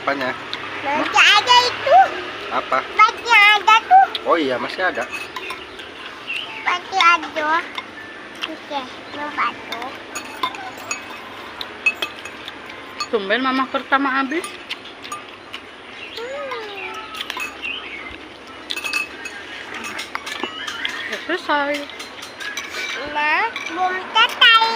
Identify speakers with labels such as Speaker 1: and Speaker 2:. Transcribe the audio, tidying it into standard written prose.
Speaker 1: Apanya?
Speaker 2: Masih ada itu.
Speaker 1: Apa?
Speaker 2: Masih ada tuh.
Speaker 1: Oh iya, masih ada.
Speaker 2: Masih ada. Oke, membantu.
Speaker 3: Tumben mama pertama habis. Udah selesai.
Speaker 2: Nah, belum selesai.